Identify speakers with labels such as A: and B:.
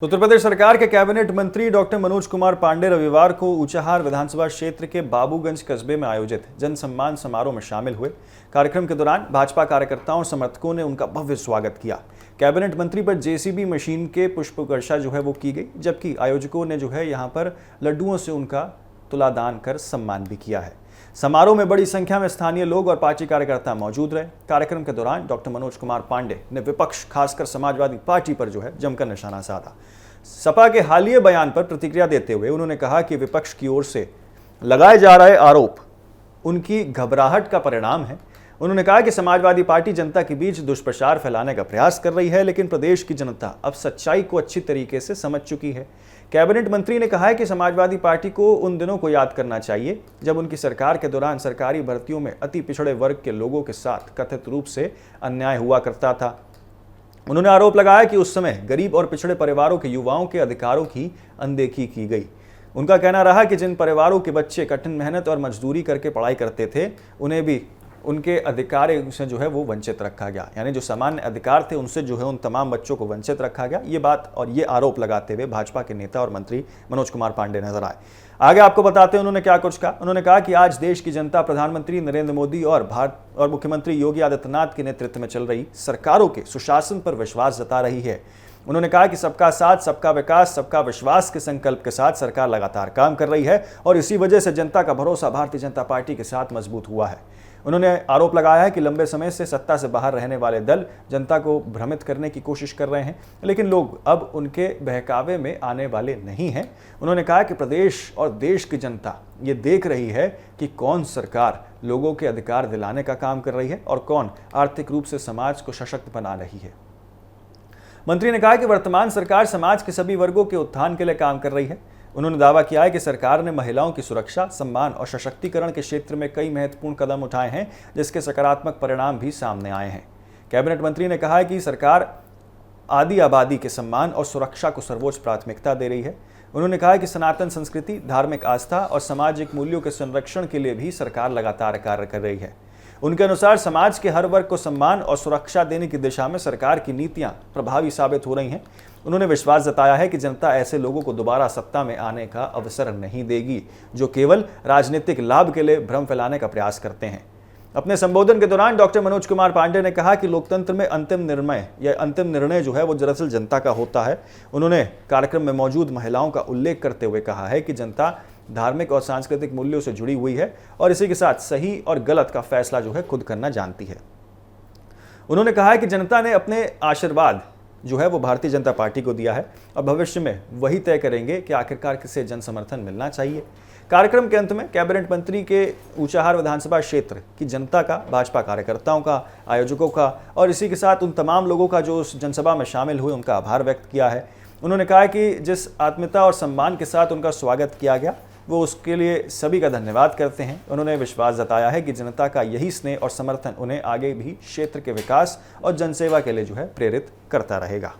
A: तो उत्तर प्रदेश सरकार के कैबिनेट मंत्री डॉक्टर मनोज कुमार पांडे रविवार को ऊंचाहार विधानसभा क्षेत्र के बाबूगंज कस्बे में आयोजित जन सम्मान समारोह में शामिल हुए। कार्यक्रम के दौरान भाजपा कार्यकर्ताओं और समर्थकों ने उनका भव्य स्वागत किया। कैबिनेट मंत्री पर जेसीबी मशीन के पुष्प वर्षा वो की गई, जबकि आयोजकों ने यहाँ पर लड्डुओं से उनका तुलादान कर सम्मान भी किया है। समारोह में बड़ी संख्या में स्थानीय लोग और पार्टी कार्यकर्ता मौजूद रहे। कार्यक्रम के दौरान डॉक्टर मनोज कुमार पांडे ने विपक्ष खासकर समाजवादी पार्टी पर जमकर निशाना साधा। सपा के हालिया बयान पर प्रतिक्रिया देते हुए उन्होंने कहा कि विपक्ष की ओर से लगाए जा रहे आरोप उनकी घबराहट का परिणाम है। उन्होंने कहा कि समाजवादी पार्टी जनता के बीच दुष्प्रचार फैलाने का प्रयास कर रही है, लेकिन प्रदेश की जनता अब सच्चाई को अच्छी तरीके से समझ चुकी है। कैबिनेट मंत्री ने कहा है कि समाजवादी पार्टी को उन दिनों को याद करना चाहिए जब उनकी सरकार के दौरान सरकारी भर्तियों में अति पिछड़े वर्ग के लोगों के साथ कथित रूप से अन्याय हुआ करता था। उन्होंने आरोप लगाया कि उस समय गरीब और पिछड़े परिवारों के युवाओं के अधिकारों की अनदेखी की गई। उनका कहना रहा कि जिन परिवारों के बच्चे कठिन मेहनत और मजदूरी करके पढ़ाई करते थे, उन्हें भी उनके अधिकार से वो वंचित रखा गया, यानी जो सामान्य अधिकार थे उनसे उन तमाम बच्चों को वंचित रखा गया। ये बात और ये आरोप लगाते हुए भाजपा के नेता और मंत्री मनोज कुमार पांडे नजर आए। आगे आपको बताते हैं उन्होंने क्या कुछ कहा। उन्होंने कहा कि आज देश की जनता प्रधानमंत्री नरेंद्र मोदी और मुख्यमंत्री योगी आदित्यनाथ के नेतृत्व में चल रही सरकारों के सुशासन पर विश्वास जता रही है। उन्होंने कहा कि सबका साथ, सबका विकास, सबका विश्वास के संकल्प के साथ सरकार लगातार काम कर रही है और इसी वजह से जनता का भरोसा भारतीय जनता पार्टी के साथ मजबूत हुआ है। उन्होंने आरोप लगाया है कि लंबे समय से सत्ता से बाहर रहने वाले दल जनता को भ्रमित करने की कोशिश कर रहे हैं, लेकिन लोग अब उनके बहकावे में आने वाले नहीं हैं। उन्होंने कहा कि प्रदेश और देश की जनता ये देख रही है कि कौन सरकार लोगों के अधिकार दिलाने का काम कर रही है और कौन आर्थिक रूप से समाज को सशक्त बना रही है। मंत्री ने कहा कि वर्तमान सरकार समाज के सभी वर्गों के उत्थान के लिए काम कर रही है। उन्होंने दावा किया है कि सरकार ने महिलाओं की सुरक्षा, सम्मान और सशक्तिकरण के क्षेत्र में कई महत्वपूर्ण कदम उठाए हैं, जिसके सकारात्मक परिणाम भी सामने आए हैं। कैबिनेट मंत्री ने कहा है कि सरकार आदि आबादी के सम्मान और सुरक्षा को सर्वोच्च प्राथमिकता दे रही है। उन्होंने कहा कि सनातन संस्कृति, धार्मिक आस्था और सामाजिक मूल्यों के संरक्षण के लिए भी सरकार लगातार कार्य कर रही है। उनके अनुसार समाज के हर वर्ग को सम्मान और सुरक्षा देने की दिशा में सरकार की नीतियां प्रभावी साबित हो रही हैं। उन्होंने विश्वास जताया है कि जनता ऐसे लोगों को दोबारा सत्ता में आने का अवसर नहीं देगी जो केवल राजनीतिक लाभ के लिए भ्रम फैलाने का प्रयास करते हैं। अपने संबोधन के दौरान डॉक्टर मनोज कुमार पांडे ने कहा कि लोकतंत्र में अंतिम निर्णय वो दरअसल जनता का होता है। उन्होंने कार्यक्रम में मौजूद महिलाओं का उल्लेख करते हुए कहा है कि जनता धार्मिक और सांस्कृतिक मूल्यों से जुड़ी हुई है और इसी के साथ सही और गलत का फैसला खुद करना जानती है। उन्होंने कहा है कि जनता ने अपने आशीर्वाद वो भारतीय जनता पार्टी को दिया है और भविष्य में वही तय करेंगे कि आखिरकार किसे जन समर्थन मिलना चाहिए। कार्यक्रम के अंत में कैबिनेट मंत्री के ऊंचाहार विधानसभा क्षेत्र की जनता का, भाजपा कार्यकर्ताओं का, आयोजकों का और इसी के साथ उन तमाम लोगों का जो उस जनसभा में शामिल हुए उनका आभार व्यक्त किया है। उन्होंने कहा कि जिस आत्मीयता और सम्मान के साथ उनका स्वागत किया गया वो उसके लिए सभी का धन्यवाद करते हैं। उन्होंने विश्वास जताया है कि जनता का यही स्नेह और समर्थन उन्हें आगे भी क्षेत्र के विकास और जनसेवा के लिए प्रेरित करता रहेगा।